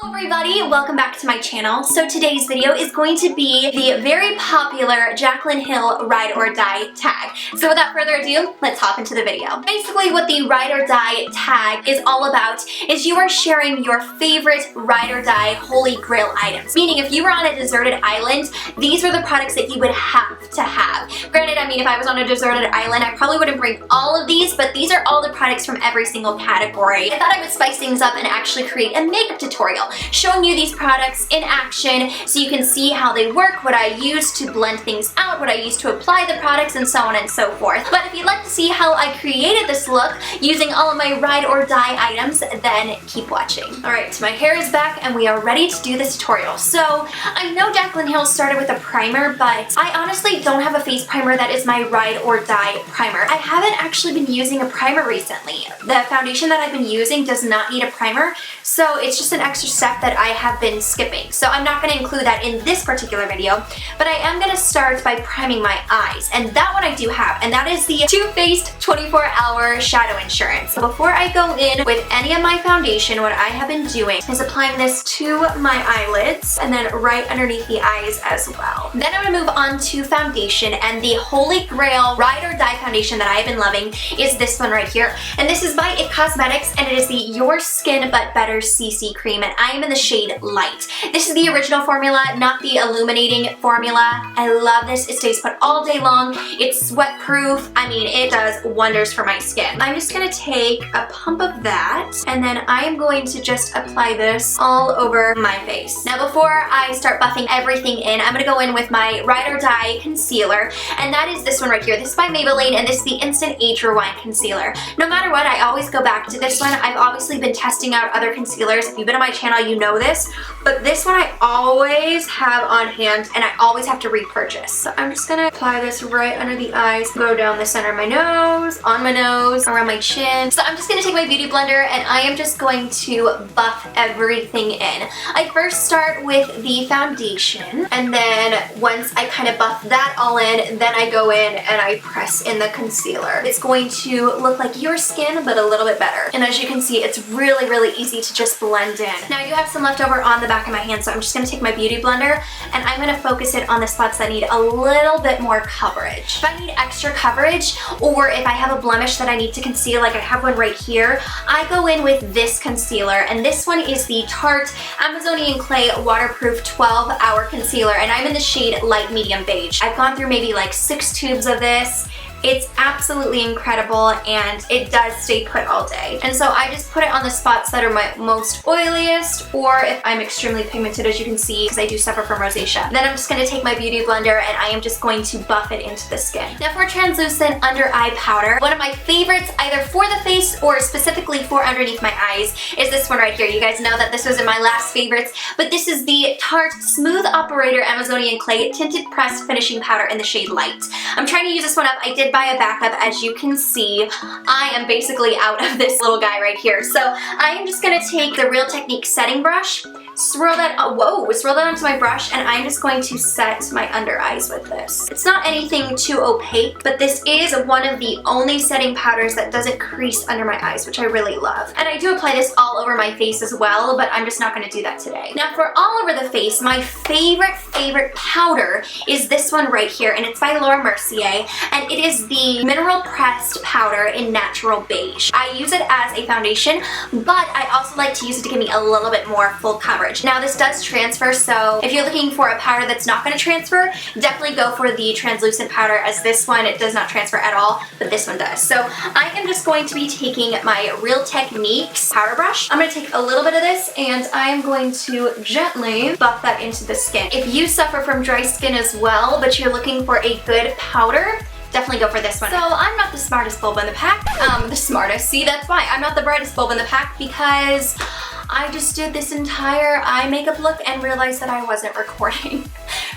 Hello everybody, welcome back to my channel. So today's video is going to be the very popular Jaclyn Hill Ride or Die tag. So without further ado, let's hop into the video. Basically what the Ride or Die tag is all about is you are sharing your favorite Ride or Die holy grail items. Meaning if you were on a deserted island, these are the products that you would have to have. Granted, I mean if I was on a deserted island, I probably wouldn't bring all of these, but these are all the products from every single category. I thought I would spice things up and actually create a makeup tutorial showing you these products in action so you can see how they work, what I use to blend things out, what I use to apply the products, and so on and so forth. But if you'd like to see how I created this look using all of my Ride or Die items, then keep watching. Alright, my hair is back and we are ready to do this tutorial. So I know Jaclyn Hill started with a primer, but I honestly don't have a face primer that is my Ride or Die primer. I haven't actually been using a primer recently. The foundation that I've been using does not need a primer, so it's just an extra step that I have been skipping. So I'm not going to include that in this particular video, but I am going to start by priming my eyes. And that one I do have, and that is the Too Faced 24-Hour Shadow Insurance. So before I go in with any of my foundation, what I have been doing is applying this to my eyelids and then right underneath the eyes as well. Then I'm going to move on to foundation, and the Holy Grail Ride or Die foundation that I have been loving is this one right here. And this is by IT Cosmetics, and it is the Your Skin But Better CC Cream, and I am in the shade Light. This is the original formula, not the illuminating formula. I love this. It stays put all day long. It's sweat proof. I mean, it does wonders for my skin. I'm just going to take a pump of that, and then I am going to just apply this all over my face. Now before I start buffing everything in, I'm going to go in with my Ride or Die concealer, and that is this one right here. This is by Maybelline, and this is the Instant Age Rewind Concealer. No matter what, I always go back to this one. I've obviously been testing out other concealers. If you've been on my channel, you know this, but this one I always have on hand and I always have to repurchase. So I'm just gonna apply this right under the eyes, go down the center of my nose, on my nose, around my chin. So I'm just gonna take my beauty blender and I am just going to buff everything in. I first start with the foundation, and then once I kind of buff that all in, then I go in and I press in the concealer. It's going to look like your skin, but a little bit better. And as you can see, it's really, really easy to just blend in. Now I do have some left over on the back of my hand, so I'm just going to take my beauty blender and I'm going to focus it on the spots that need a little bit more coverage. If I need extra coverage, or if I have a blemish that I need to conceal, like I have one right here, I go in with this concealer, and this one is the Tarte Amazonian Clay Waterproof 12-Hour Concealer, and I'm in the shade Light Medium Beige. I've gone through maybe like 6 tubes of this. It's absolutely incredible and it does stay put all day. And so I just put it on the spots that are my most oiliest, or if I'm extremely pigmented, as you can see, because I do suffer from rosacea. Then I'm just going to take my beauty blender and I am just going to buff it into the skin. Now for translucent under eye powder, one of my favorites either for the face or specifically for underneath my eyes is this one right here. You guys know that this was in my last favorites, but this is the Tarte Smooth Operator Amazonian Clay Tinted Pressed Finishing Powder in the shade Light. I'm trying to use this one up. I did buy a backup. As you can see, I am basically out of this little guy right here. So I am just going to take the Real Technique setting brush, swirl that onto my brush, and I'm just going to set my under eyes with this. It's not anything too opaque, but this is one of the only setting powders that doesn't crease under my eyes, which I really love. And I do apply this all over my face as well, but I'm just not going to do that today. Now for all over the face, my favorite powder is this one right here, and it's by Mercier, and it is the Mineral Pressed Powder in Natural Beige. I use it as a foundation, but I also like to use it to give me a little bit more full coverage. Now this does transfer, so if you're looking for a powder that's not going to transfer, definitely go for the translucent powder, as this one, it does not transfer at all, but this one does. So I am just going to be taking my Real Techniques powder brush. I'm going to take a little bit of this and I am going to gently buff that into the skin. If you suffer from dry skin as well, but you're looking for a good powder, definitely go for this one. So I'm not the smartest bulb in the pack. See, that's why I'm not the brightest bulb in the pack, because I just did this entire eye makeup look and realized that I wasn't recording.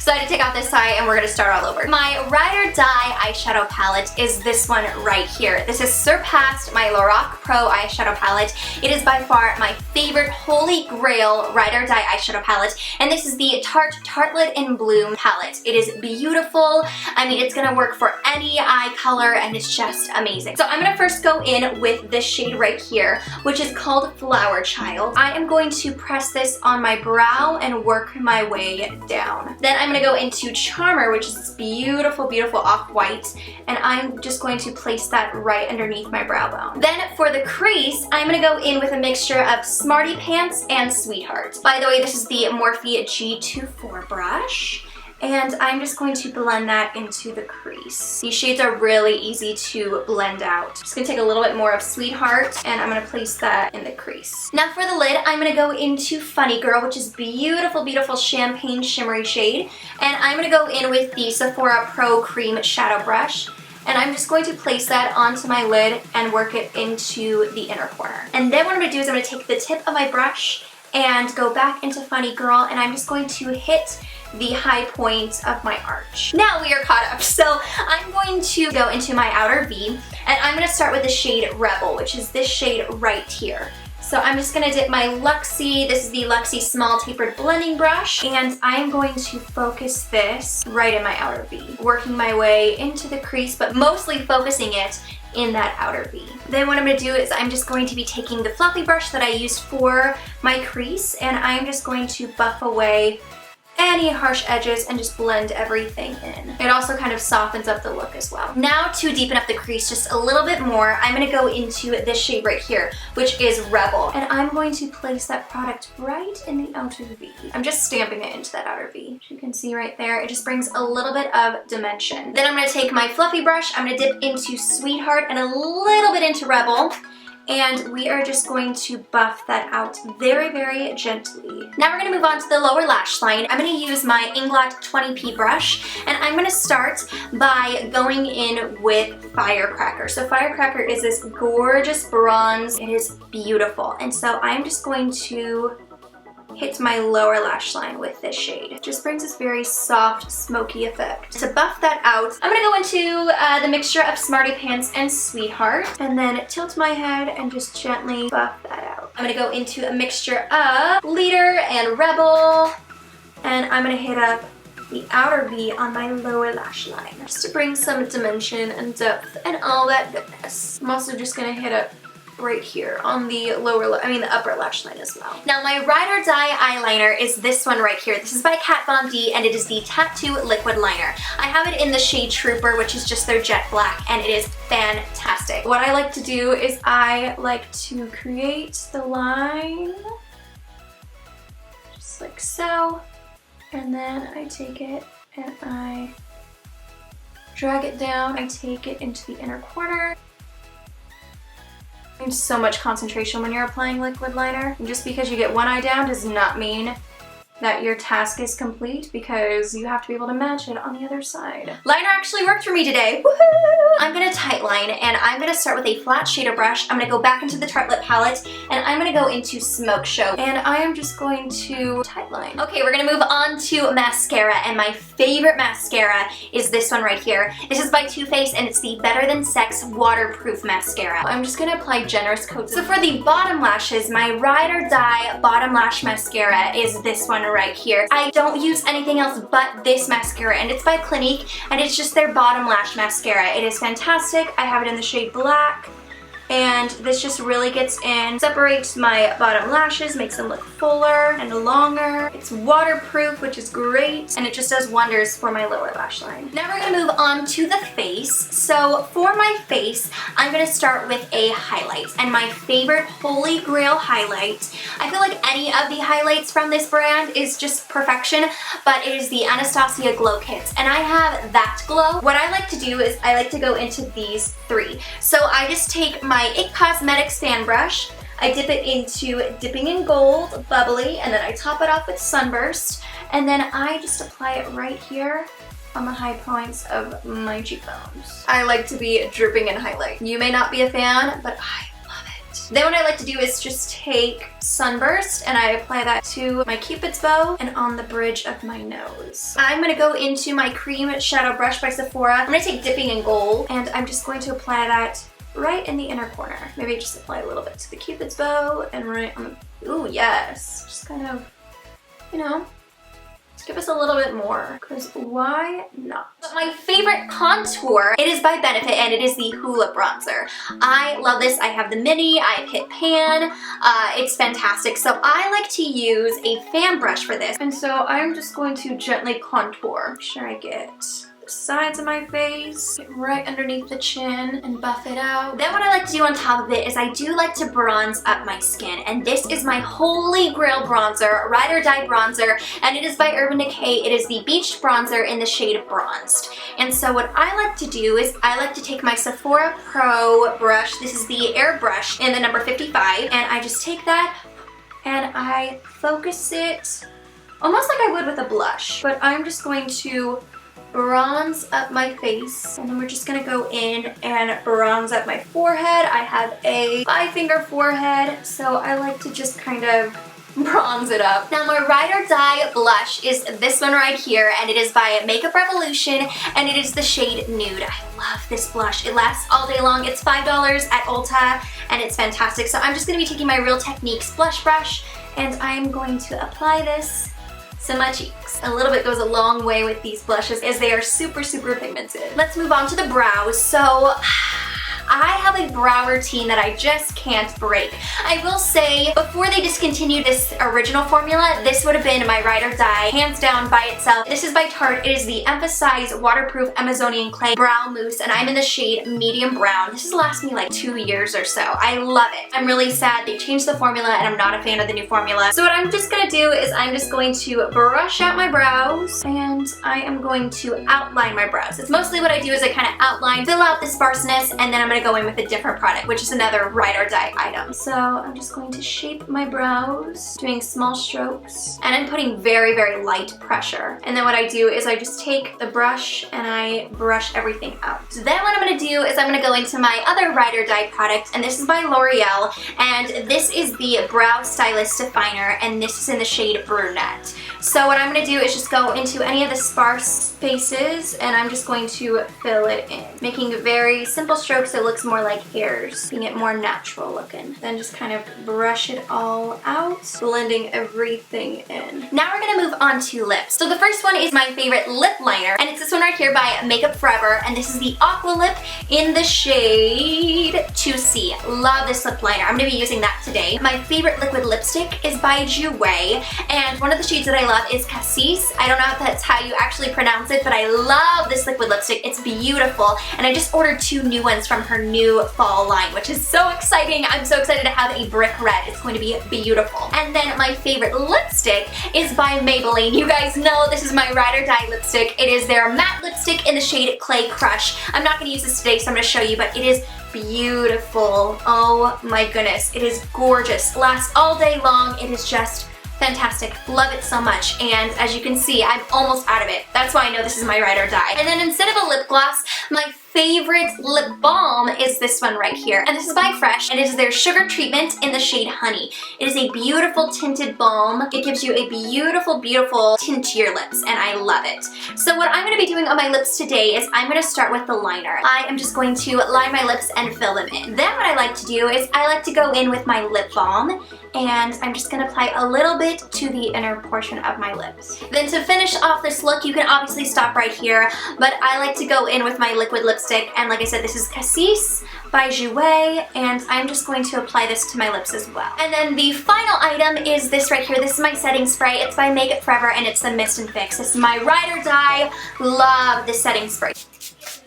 So I had to take out this eye and we're gonna start all over. My Ride or Die eyeshadow palette is this one right here. This has surpassed my Lorac Pro eyeshadow palette. It is by far my favorite holy grail Ride or Die eyeshadow palette, and this is the Tarte Tartelette in Bloom palette. It is beautiful. I mean, it's gonna work for any eye color and it's just amazing. So I'm gonna first go in with this shade right here, which is called Flower Child. I am going to press this on my brow and work my way down. Then I'm gonna go into Charmer, which is this beautiful, beautiful off-white, and I'm just going to place that right underneath my brow bone. Then for the crease, I'm gonna go in with a mixture of Smarty Pants and Sweetheart. By the way, this is the Morphe G24 brush, and I'm just going to blend that into the crease. These shades are really easy to blend out. I'm just gonna take a little bit more of Sweetheart, and I'm gonna place that in the crease. Now for the lid, I'm gonna go into Funny Girl, which is beautiful, beautiful champagne shimmery shade, and I'm gonna go in with the Sephora Pro Cream Shadow Brush, and I'm just going to place that onto my lid and work it into the inner corner. And then what I'm gonna do is I'm gonna take the tip of my brush and go back into Funny Girl, and I'm just going to hit the high point of my arch. Now we are caught up, so I'm going to go into my outer V, and I'm going to start with the shade Rebel, which is this shade right here. So I'm just going to dip my Luxie, this is the Luxie Small Tapered Blending Brush, and I'm going to focus this right in my outer V, working my way into the crease, but mostly focusing it in that outer V. Then what I'm going to do is I'm just going to be taking the fluffy brush that I used for my crease, and I'm just going to buff away any harsh edges and just blend everything in. It also kind of softens up the look as well. Now to deepen up the crease just a little bit more, I'm going to go into this shade right here, which is Rebel. And I'm going to place that product right in the outer V. I'm just stamping it into that outer V. As you can see right there, it just brings a little bit of dimension. Then I'm going to take my fluffy brush, I'm going to dip into Sweetheart and a little bit into Rebel, and we are just going to buff that out very, very gently. Now we're going to move on to the lower lash line. I'm going to use my Inglot 20P brush, and I'm going to start by going in with Firecracker. So Firecracker is this gorgeous bronze. It is beautiful, and so I'm just going to hit my lower lash line with this shade. It just brings this very soft, smoky effect. To buff that out, I'm gonna go into the mixture of Smarty Pants and Sweetheart, and then tilt my head and just gently buff that out. I'm gonna go into a mixture of Leader and Rebel, and I'm gonna hit up the outer V on my lower lash line, just to bring some dimension and depth and all that goodness. I'm also just gonna hit up right here on the the upper lash line as well. Now my Ride or Die eyeliner is this one right here. This is by Kat Von D, and it is the Tattoo Liquid Liner. I have it in the shade Trooper, which is just their jet black, and it is fantastic. What I like to do is I like to create the line just like so, and then I take it and I drag it down. I take it into the inner corner. There's so much concentration when you're applying liquid liner. And just because you get one eye down does not mean that your task is complete, because you have to be able to match it on the other side. Liner actually worked for me today. Woohoo! I'm gonna tight line, and I'm gonna start with a flat shader brush. I'm gonna go back into the Tartelette palette, and I'm gonna go into Smoke Show, and I am just going to tight line. Okay, we're gonna move on to mascara, and my favorite mascara is this one right here. This is by Too Faced, and it's the Better Than Sex Waterproof Mascara. I'm just gonna apply generous coats. So for the bottom lashes, my Ride or Die Bottom Lash Mascara is this one right here. I don't use anything else but this mascara, and it's by Clinique, and it's just their bottom lash mascara. It is fantastic. I have it in the shade Black, and this just really gets in, separates my bottom lashes, makes them look fuller and longer. It's waterproof, which is great, and it just does wonders for my lower lash line. Now we're gonna move on to the face. So for my face, I'm gonna start with a highlight, and my favorite holy grail highlight. I feel like any of the highlights from this brand is just perfection, but it is the Anastasia Glow Kits, and I have that glow. What I like to do is I like to go into these three. So I just take my IT Cosmetics fan brush, I dip it into Dipping in Gold Bubbly, and then I top it off with Sunburst, and then I just apply it right here on the high points of my cheekbones. I like to be dripping in highlight. You may not be a fan, but I love it. Then what I like to do is just take Sunburst and I apply that to my Cupid's bow and on the bridge of my nose. I'm gonna go into my cream shadow brush by Sephora. I'm gonna take Dipping in Gold and I'm just going to apply that right in the inner corner. Maybe just apply a little bit to the Cupid's bow and right on the, ooh yes. Just kind of, you know, just give us a little bit more, because why not? But my favorite contour, it is by Benefit and it is the Hoola bronzer. I love this. I have the mini, I have hit pan, it's fantastic. So I like to use a fan brush for this. And so I'm just going to gently contour. Make sure I get sides of my face, get right underneath the chin and buff it out. Then what I like to do on top of it is I do like to bronze up my skin, and this is my holy grail bronzer, Ride or Die bronzer, and it is by Urban Decay. It is the Beached bronzer in the shade Bronzed. And so what I like to do is I like to take my Sephora Pro brush, this is the Air brush in the number 55, and I just take that and I focus it almost like I would with a blush, but I'm just going to bronze up my face, and then we're just gonna go in and bronze up my forehead. I have a 5-finger forehead, so I like to just kind of bronze it up. Now my Ride or Die blush is this one right here, and it is by Makeup Revolution, and it is the shade Nude. I love this blush. It lasts all day long. It's $5 at Ulta, and it's fantastic. So I'm just gonna be taking my Real Techniques blush brush, and I'm going to apply this to my cheeks. A little bit goes a long way with these blushes as they are super, super pigmented. Let's move on to the brows. So I have a brow routine that I just can't break. I will say, before they discontinued this original formula, this would have been my Ride or Die, hands down by itself. This is by Tarte. It is the Emphasize Waterproof Amazonian Clay Brow Mousse, and I'm in the shade Medium Brown. This has lasted me like 2 years or so. I love it. I'm really sad they changed the formula, and I'm not a fan of the new formula. So what I'm just gonna do is I'm just going to brush out my brows, and I am going to outline my brows. It's mostly what I do is I kind of outline, fill out the sparseness, and then I'm gonna go in with a different product, which is another Ride or Die item. So I'm just going to shape my brows, doing small strokes, and I'm putting very, very light pressure. And then what I do is I just take the brush and I brush everything out. So then what I'm gonna do is I'm gonna go into my other Ride or Die product, and this is by L'Oreal, and this is the Brow Stylist Definer, and this is in the shade Brunette. So what I'm gonna do is just go into any of the sparse spaces, and I'm just going to fill it in, making very simple strokes so it looks more like hairs, making it more natural looking. Then just kind of brush it all out, blending everything in. Now we're gonna move on to lips. So the first one is my favorite lip liner, and it's this one right here by Makeup Forever, and this is the Aqua Lip in the shade 2C. Love this lip liner. I'm gonna be using that today. My favorite liquid lipstick is by Jouer, and one of the shades that I love is Cassis. I don't know if that's how you actually pronounce it, but I love this liquid lipstick. It's beautiful, and I just ordered 2 new ones from her new fall line, which is so exciting. I'm so excited to have a brick red. It's going to be beautiful. And then my favorite lipstick is by Maybelline. You guys know this is my Ride or Die lipstick. It is their matte lipstick in the shade Clay Crush. I'm not going to use this today, so I'm going to show you, but it is beautiful. Oh my goodness. It is gorgeous. Lasts all day long. It is just fantastic. Love it so much. And as you can see, I'm almost out of it. That's why I know this is my Ride or Die. And then instead of a lip gloss, my favorite lip balm is this one right here. And this is by Fresh, and it is their Sugar Treatment in the shade Honey. It is a beautiful tinted balm. It gives you a beautiful, beautiful tint to your lips, and I love it. So what I'm going to be doing on my lips today is I'm going to start with the liner. I am just going to line my lips and fill them in. Then what I like to do is I like to go in with my lip balm, and I'm just going to apply a little bit to the inner portion of my lips. Then to finish off this look, you can obviously stop right here, but I like to go in with my liquid lipstick, and like I said, this is Cassis by Jouer, and I'm just going to apply this to my lips as well. And then the final item is this right here. This is my setting spray. It's by Makeup Forever, and it's the Mist and Fix. This is my Ride or Die. Love this setting spray.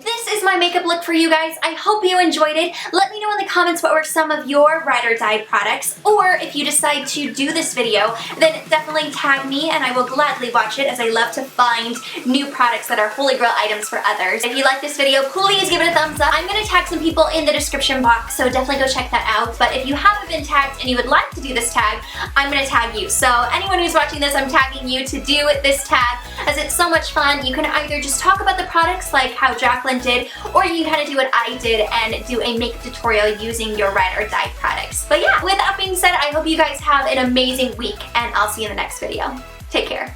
This is my makeup look for you guys. I hope you enjoyed it. Let me know in the comments what were some of your Ride or Die products, or if you decide to do this video, then definitely tag me and I will gladly watch it, as I love to find new products that are holy grail items for others. If you like this video, please give it a thumbs up. I'm going to tag some people in the description box, so definitely go check that out. But if you haven't been tagged and you would like to do this tag, I'm going to tag you. So anyone who's watching this, I'm tagging you to do this tag, as it's so much fun. You can either just talk about the products like how Jaclyn Jaclyn did, or you can kind of do what I did and do a makeup tutorial using your ride or die products. But yeah, with that being said, I hope you guys have an amazing week, and I'll see you in the next video. Take care.